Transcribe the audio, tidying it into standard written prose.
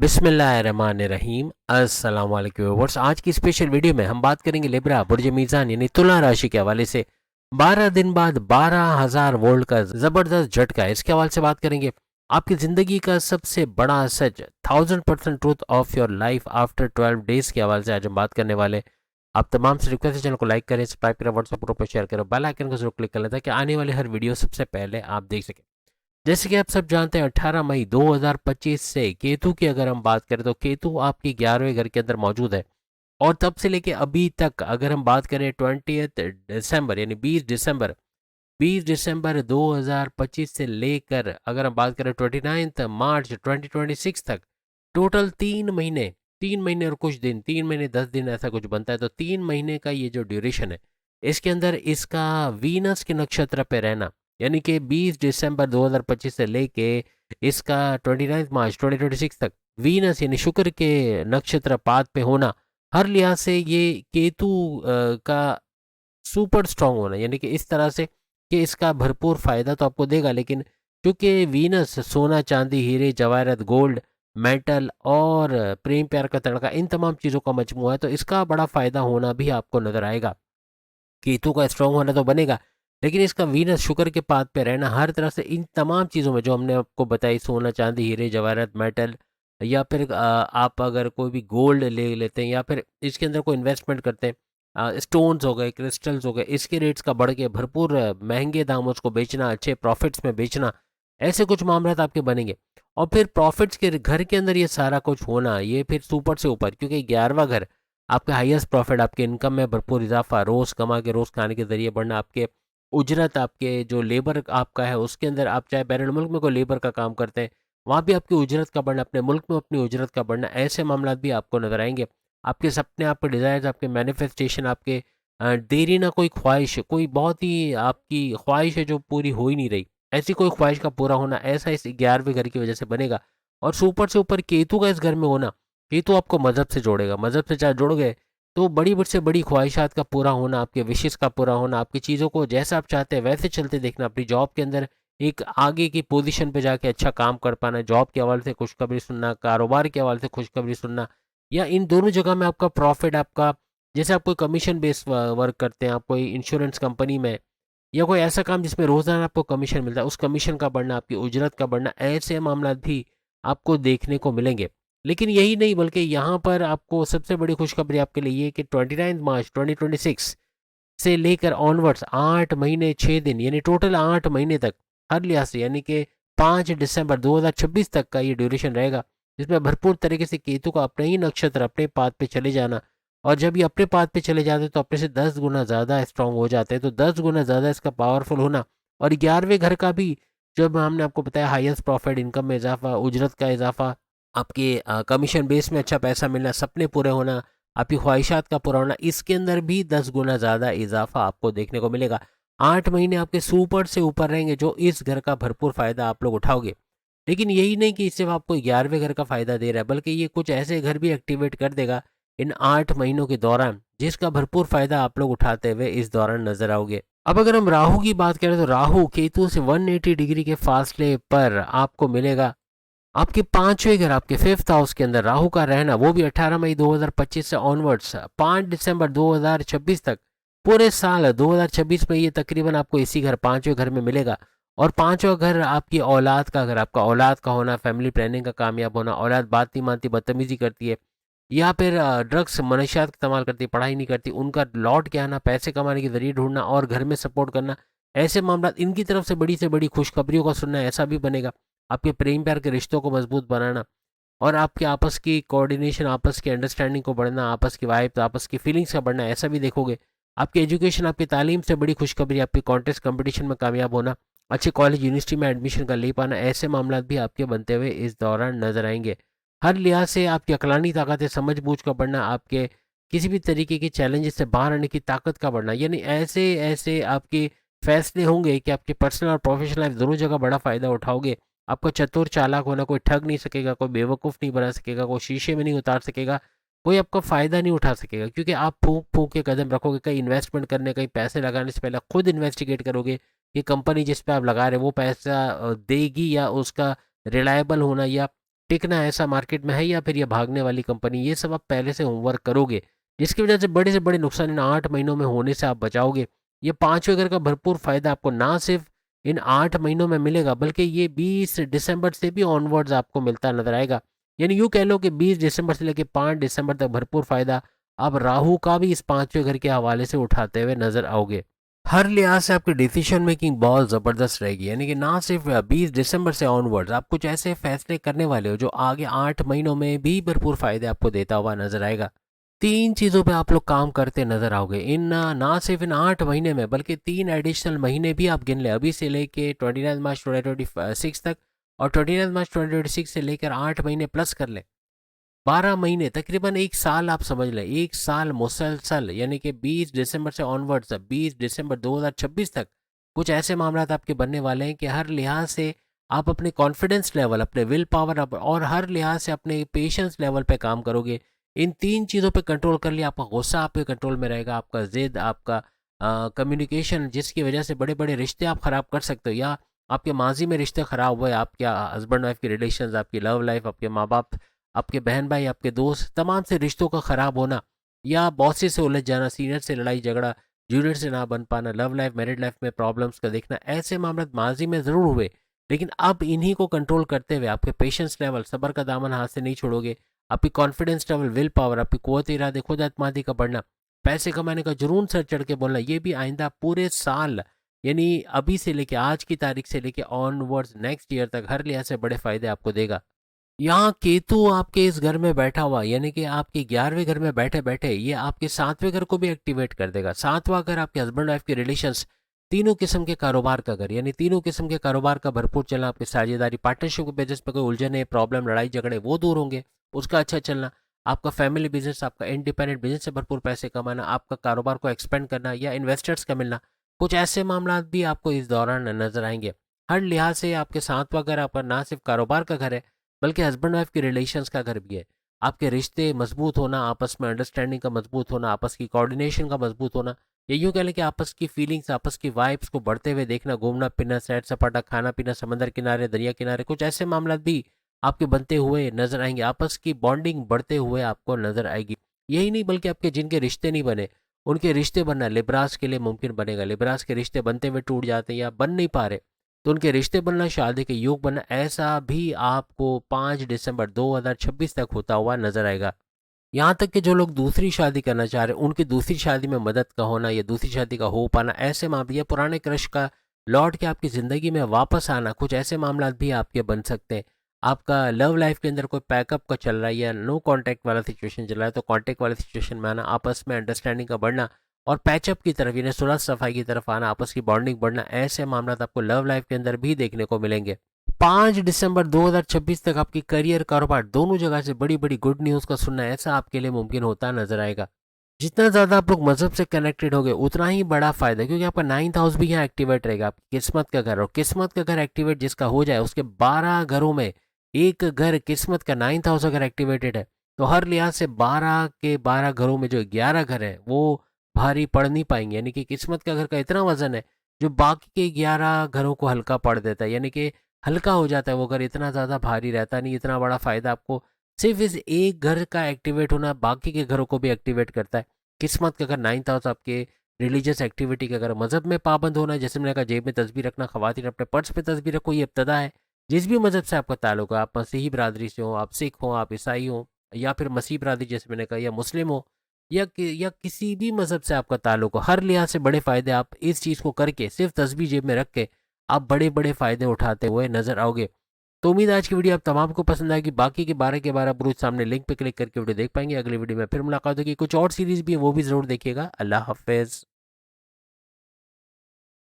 बिस्मिल्लाहिर्रहमानिर्रहीम। अस्सलाम वालेकुम व्यूअर्स। आज की स्पेशल वीडियो में हम बात करेंगे लिब्रा बुर्ज मीज़ान यानी तुला राशि के हवाले से 12 दिन बाद 12,000 वोल्ट का ज़बरदस्त झटका, इसके हवाले से बात करेंगे। आपकी ज़िंदगी का सबसे बड़ा सच 1000% truth of your life after 12 days के हवाले से आज हम बात करने वाले। आप तमाम से रिक्वेस्ट है, चैनल को लाइक करें, सब्सक्राइब करें, व्हाट्सएप ग्रुप पर शेयर करें, बेल आइकन को जरूर क्लिक कर लें ताकि आने वाली हर वीडियो सबसे पहले आप देख सकें। जैसे कि आप सब जानते हैं 18 मई 2025 से केतु की अगर हम बात करें तो केतु आपके 11वें घर के अंदर मौजूद है। और तब से लेके अभी तक अगर हम बात करें 20 दिसंबर यानी 20 दिसंबर 20 दिसंबर 2025 से लेकर अगर हम बात करें 29 मार्च 2026 तक, टोटल 3 महीने, 3 महीने और कुछ दिन, 3 महीने 10 दिन ऐसा कुछ बनता है। तो 3 महीने का ये जो ड्यूरेशन है, इसके अंदर इसका वीनस के नक्षत्र पे रहना, यानी कि 20 दिसंबर 2025 से लेके इसका 29 मार्च 2026 तक वीनस यानी शुक्र के नक्षत्र पाद पे होना, हर लिहाज से ये केतु का सुपर स्ट्रांग होना, यानी कि इस तरह से कि इसका भरपूर फायदा तो आपको देगा। लेकिन क्योंकि वीनस सोना चांदी हीरे जवाहरत गोल्ड मेटल और प्रेम प्यार का तड़का इन तमाम चीज़ों का मजमूआ है, तो इसका बड़ा फायदा होना भी आपको नजर आएगा। केतु का स्ट्रांग होना तो बनेगा, लेकिन इसका वीनस शुक्र के पाद पे रहना हर तरह से इन तमाम चीज़ों में जो हमने आपको बताई, सोना चांदी हीरे जवाहरत मेटल, या फिर आप अगर कोई भी गोल्ड ले लेते हैं या फिर इसके अंदर कोई इन्वेस्टमेंट करते हैं, स्टोन्स हो गए, क्रिस्टल्स हो गए, इसके रेट्स का बढ़ के भरपूर महंगे दामों उसको बेचना, अच्छे प्रॉफिट्स में बेचना, ऐसे कुछ मामला आपके बनेंगे। और फिर प्रॉफिट्स के घर के अंदर ये सारा कुछ होना, ये फिर सुपर से ऊपर, क्योंकि 11वां घर आपके हाईएस्ट प्रॉफिट, आपके इनकम में भरपूर इजाफा, रोज़ कमा के रोज़ खाने के ज़रिए बढ़ना, आपके उजरत, आपके जो लेबर आपका है उसके अंदर, आप चाहे बैरून मुल्क में कोई लेबर का काम करते हैं, वहाँ भी आपकी उजरत का बढ़ना, अपने मुल्क में अपनी उजरत का बढ़ना, ऐसे मामला भी आपको नजर आएंगे। आपके सपने, आपके डिज़ायर्स, आपके मैनिफेस्टेशन, आपके देरी ना कोई ख्वाहिश, कोई बहुत ही आपकी ख्वाहिश है जो पूरी हो ही नहीं रही, ऐसी कोई ख्वाहिश का पूरा होना, ऐसा इस 11वें घर की वजह से बनेगा। और सुपर से ऊपर केतु का इस घर में होना, केतु आपको मजहब से जोड़ेगा, मजहब से चाहे जुड़ गए तो बड़ी से बड़ी ख्वाहिशात का पूरा होना, आपके विशेष का पूरा होना, आपकी चीज़ों को जैसा आप चाहते हैं वैसे चलते देखना, अपनी जॉब के अंदर एक आगे की पोजीशन पे जाके अच्छा काम कर पाना, जॉब के हवाले से खुशखबरी सुनना, कारोबार के हवाले से खुशखबरी सुनना, या इन दोनों जगह में आपका प्रॉफिट, आपका जैसे आप कोई कमीशन बेस्ड वर्क करते हैं, आप कोई इंश्योरेंस कंपनी में, या कोई ऐसा काम जिसमें रोज़ाना आपको कमीशन मिलता है, उस कमीशन का बढ़ना, आपकी उजरत का बढ़ना, ऐसे मामला भी आपको देखने को मिलेंगे। लेकिन यही नहीं, बल्कि यहाँ पर आपको सबसे बड़ी खुशखबरी आपके लिए ये कि 29 मार्च 2026 से लेकर ऑनवर्ड्स 8 महीने 6 दिन, यानी टोटल 8 महीने तक हर लिहाज से, यानी कि 5 दिसंबर 2026 तक का ये ड्यूरेशन रहेगा, जिसमें भरपूर तरीके से केतु का अपने ही नक्षत्र अपने पाद पे चले जाना। और जब ये अपने पाद पे चले जाते हैं तो अपने से 10 गुना ज़्यादा स्ट्रांग हो जाते हैं, तो 10 गुना ज़्यादा इसका पावरफुल होना। और 11वें घर का भी, जब हमने आपको बताया हाईएस्ट प्रॉफिट, इनकम में इजाफा, उजरत का इजाफा, आपके कमीशन बेस में अच्छा पैसा मिलना, सपने पूरे होना, आपकी ख्वाहिशात का पूरा होना, इसके अंदर भी 10 गुना ज़्यादा इजाफा आपको देखने को मिलेगा। 8 महीने आपके सुपर से ऊपर रहेंगे, जो इस घर का भरपूर फ़ायदा आप लोग उठाओगे। लेकिन यही नहीं कि सिर्फ आपको 11वें घर का फ़ायदा दे रहा है, बल्कि ये कुछ ऐसे घर भी एक्टिवेट कर देगा इन 8 महीनों के दौरान, जिसका भरपूर फ़ायदा आप लोग उठाते हुए इस दौरान नजर आओगे। अब अगर हम राहु की बात करें तो राहु केतु से 180 डिग्री के फासले पर आपको मिलेगा। आपके 5वें घर, आपके 5th हाउस के अंदर राहु का रहना, वो भी 18 मई 2025 से ऑनवर्ड्स 5 दिसंबर 2026 तक, पूरे साल 2026 में ये तकरीबन आपको इसी घर 5वें घर में मिलेगा। और 5वां घर आपकी औलाद का घर, आपका औलाद का होना, फैमिली प्लानिंग का कामयाब होना, औलाद बात नहीं मानती, बदतमीजी करती है, या फिर ड्रग्स मनशियात इस्तेमाल करती है, पढ़ाई नहीं करती, उनका लौट के आना, पैसे कमाने के जरिए ढूंढना और घर में सपोर्ट करना, ऐसे मामला इनकी तरफ से बड़ी खुशखबरियों का सुनना, ऐसा भी बनेगा। आपके प्रेम प्यार के रिश्तों को मजबूत बनाना और आपके आपस की कोऑर्डिनेशन, आपस की अंडरस्टैंडिंग को बढ़ना, आपस की वाइब्स, आपस की फीलिंग्स का बढ़ना, ऐसा भी देखोगे। आपकी एजुकेशन, आपकी तालीम से बड़ी खुशखबरी, आपकी कॉन्टेस्ट कंपटीशन में कामयाब होना, अच्छे कॉलेज यूनिवर्सिटी में एडमिशन का ले पाना, ऐसे मामला भी आपके बनते हुए इस दौरान नजर आएंगे। हर लिहाज से आपकी अकलानी ताकत, समझ बूझ का बढ़ना, आपके किसी भी तरीके के चैलेंजेस से बाहर आने की ताकत का बढ़ना, यानी ऐसे ऐसे आपके फैसले होंगे कि आपके पर्सनल और प्रोफेशनल लाइफ दोनों जगह बड़ा फ़ायदा उठाओगे। आपको चतुर चालाक होना, कोई ठग नहीं सकेगा, कोई बेवकूफ़ नहीं बना सकेगा, कोई शीशे में नहीं उतार सकेगा, कोई आपका फ़ायदा नहीं उठा सकेगा, क्योंकि आप फूंक फूंक के कदम रखोगे। कहीं इन्वेस्टमेंट करने, कहीं पैसे लगाने से पहले खुद इन्वेस्टिगेट करोगे कि कंपनी जिस पे आप लगा रहे हो वो पैसा देगी, या उसका रिलायबल होना या टिकना ऐसा मार्केट में है या फिर ये भागने वाली कंपनी, ये सब आप पहले से होमवर्क करोगे, जिसकी वजह से बड़े नुकसान इन 8 महीनों में होने से आप बचाओगे। ये पांचवें घर का भरपूर फायदा आपको ना सिर्फ इन 8 महीनों में मिलेगा, बल्कि ये 20 दिसंबर से भी ऑनवर्ड्स आपको मिलता नजर आएगा। यानी यूँ कह लो कि 20 दिसंबर से लेकर 5 दिसंबर तक भरपूर फायदा आप राहु का भी इस पांचवें घर के हवाले से उठाते हुए नजर आओगे। हर लिहाज से आपकी डिसीजन मेकिंग बहुत ज़बरदस्त रहेगी, यानी कि ना सिर्फ 20 दिसंबर से ऑनवर्ड्स आप कुछ ऐसे फैसले करने वाले हो जो आगे 8 महीनों में भी भरपूर फायदे आपको देता हुआ नजर आएगा। तीन चीज़ों पे आप लोग काम करते नजर आओगे इन ना सिर्फ इन 8 महीने में, बल्कि 3 एडिशनल महीने भी आप गिन ले, अभी से लेके 29 मार्च 2026 तक, और 29 मार्च 2026 से लेकर 8 महीने प्लस कर ले, 12 महीने, तकरीबन एक साल आप समझ लें, एक साल मुसलसल, यानी कि 20 दिसंबर से ऑनवर्ड्स 20 दिसंबर 2026 तक कुछ ऐसे मामला आपके बनने वाले हैं कि हर लिहाज से आप अपने कॉन्फिडेंस लेवल, अपने विल पावर और हर लिहाज से अपने पेशेंस लेवल पे काम करोगे। इन तीन चीज़ों पे कंट्रोल कर लिया, आपका गुस्सा आपके कंट्रोल में रहेगा, आपका जिद, आपका कम्युनिकेशन, जिसकी वजह से बड़े बड़े रिश्ते आप ख़राब कर सकते हो, या आपके माजी में रिश्ते ख़राब हुए, आपके हस्बैंड वाइफ के रिलेशन, आपकी लव लाइफ, आपके माँ बाप, आपके बहन भाई, आपके दोस्त, तमाम से रिश्तों का ख़राब होना, या बॉसेस से उलझ जाना, सीनियर से लड़ाई झगड़ा, जूनियर से ना बन पाना, लव लाइफ मैरिड लाइफ में प्रॉब्लम्स का देखना, ऐसे मामले माजी में ज़रूर हुए, लेकिन अब इन्हीं को कंट्रोल करते हुए आपके पेशेंस लेवल, सब्र का दामन हाथ से नहीं छोड़ोगे, आपकी कॉन्फिडेंस लेवल, विल पावर, आपकी कुव्वत इरादे, खुद एतमादी का बढ़ना, पैसे कमाने का जुनून सर चढ़ के बोलना, ये भी आइंदा पूरे साल, यानी अभी से लेके आज की तारीख से लेके ऑनवर्ड्स नेक्स्ट ईयर तक हर लिहाज से बड़े फायदे आपको देगा। यहाँ केतु आपके इस घर में बैठा हुआ, यानी कि आपके 11वें घर में बैठे बैठे ये आपके 7वें घर को भी एक्टिवेट कर देगा। 7वां घर आपके हस्बैंड वाइफ के रिलेशंस, तीनों किस्म के कारोबार का घर, यानी तीनों किस्म के कारोबार का भरपूर चलना, आपकी साझेदारी, पार्टनरशिप के बिजनेस पे कोई उलझने, प्रॉब्लम, लड़ाई झगड़े वो दूर होंगे, उसका अच्छा चलना, आपका फैमिली बिजनेस, आपका इंडिपेंडेंट बिजनेस से भरपूर पैसे कमाना, आपका कारोबार को एक्सपेंड करना या इन्वेस्टर्स का मिलना, कुछ ऐसे मामला भी आपको इस दौरान नजर आएंगे। हर लिहाज से आपके 7वां घर आपका ना सिर्फ कारोबार का घर है, बल्कि हस्बैंड वाइफ के रिलेशंस का घर भी है। आपके रिश्ते मजबूत होना, आपस में अंडरस्टैंडिंग का मजबूत होना, आपस की कोऑर्डिनेशन का मजबूत होना, या यूँ कह लें कि आपस की फीलिंग्स, आपस की वाइब्स को बढ़ते हुए देखना, घूमना फिरना, सैर सपाटा, खाना पीना, समंदर किनारे, दरिया किनारे, कुछ ऐसे मामला भी आपके बनते हुए नजर आएंगे, आपस की बॉन्डिंग बढ़ते हुए आपको नजर आएगी। यही नहीं, बल्कि आपके जिनके रिश्ते नहीं बने उनके रिश्ते बनना लिब्रास के लिए मुमकिन बनेगा। लिब्रास के रिश्ते बनते हुए टूट जाते हैं या बन नहीं पा रहे, तो उनके रिश्ते बनना, शादी के योग बनना, ऐसा भी आपको 5 दिसंबर 2026 तक होता हुआ नजर आएगा। यहाँ तक कि जो लोग दूसरी शादी करना चाह रहे हैं उनकी दूसरी शादी में मदद का होना या दूसरी शादी का हो पाना, ऐसे मामले, या पुराने क्रश का लौट के आपकी ज़िंदगी में वापस आना, कुछ ऐसे मामला भी आपके बन सकते हैं। आपका लव लाइफ के अंदर कोई पैकअप का चल रहा है या नो कांटेक्ट वाला सिचुएशन चल रहा है, तो कांटेक्ट वाले सिचुएशन में आना, आपस में अंडरस्टैंडिंग का बढ़ना और पैचअप की तरफ, यानी सुलह सफाई की तरफ आना, आपस की बॉन्डिंग बढ़ना, ऐसे मामला आपको लव लाइफ के अंदर भी देखने को मिलेंगे। 5 दिसंबर 2026 तक आपकी करियर, कारोबार दोनों जगह से बड़ी बड़ी गुड न्यूज़ का सुनना ऐसा आपके लिए मुमकिन होता नजर आएगा। जितना ज़्यादा आप लोग मजहब से कनेक्टेड होगे उतना ही बड़ा फायदा, क्योंकि आपका 9th हाउस भी यहाँ एक्टिवेट रहेगा, आपकी किस्मत का घर, और किस्मत का घर एक्टिवेट जिसका हो जाए उसके 12 घरों में एक घर किस्मत का 9th हाउस अगर एक्टिवेटेड है, तो हर लिहाज से 12 के 12 घरों में जो 11 घर हैं वो भारी पड़ नहीं पाएंगे, यानी कि किस्मत का घर का इतना वजन है जो बाकी के 11 घरों को हल्का पड़ देता है, यानी कि हल्का हो जाता है वो घर, इतना ज़्यादा भारी रहता नहीं। इतना बड़ा फायदा आपको सिर्फ इस एक घर का एक्टिवेट होना बाकी के घरों को भी एक्टिवेट करता है। किस्मत का अगर 9th हाउस आपके रिलीजियस एक्टिविटी का, अगर मजहब में पाबंद होना, जैसे मैंने कहा जेब में तस्बीर रखना, खवातीन अपने पर्स पे तस्बीर रखो, ये इब्तदा है। जिस भी मजहब से आपका ताल्लुक है, आप मसीही बरादरी से हो, आप सिख हो, आप ईसाई हो, या फिर मसीह बरादरी जैसे मैंने कहा, या मुस्लिम हो, या किसी भी मजहब से आपका ताल्लुक हो, हर लिहाज से बड़े फ़ायदे आप इस चीज़ को करके सिर्फ तस्बीह जेब में रख के आप बड़े बड़े फ़ायदे उठाते हुए नजर आओगे। तो उम्मीद है आज की वीडियो आप तमाम को पसंद आएगी। बाकी के 12 के 12 बुरुज सामने लिंक पे क्लिक करके वीडियो देख पाएंगे। अगली वीडियो में फिर मुलाकात होगी, कुछ और सीरीज़ भी है वो भी ज़रूर देखिएगा। अल्लाह हाफिज़।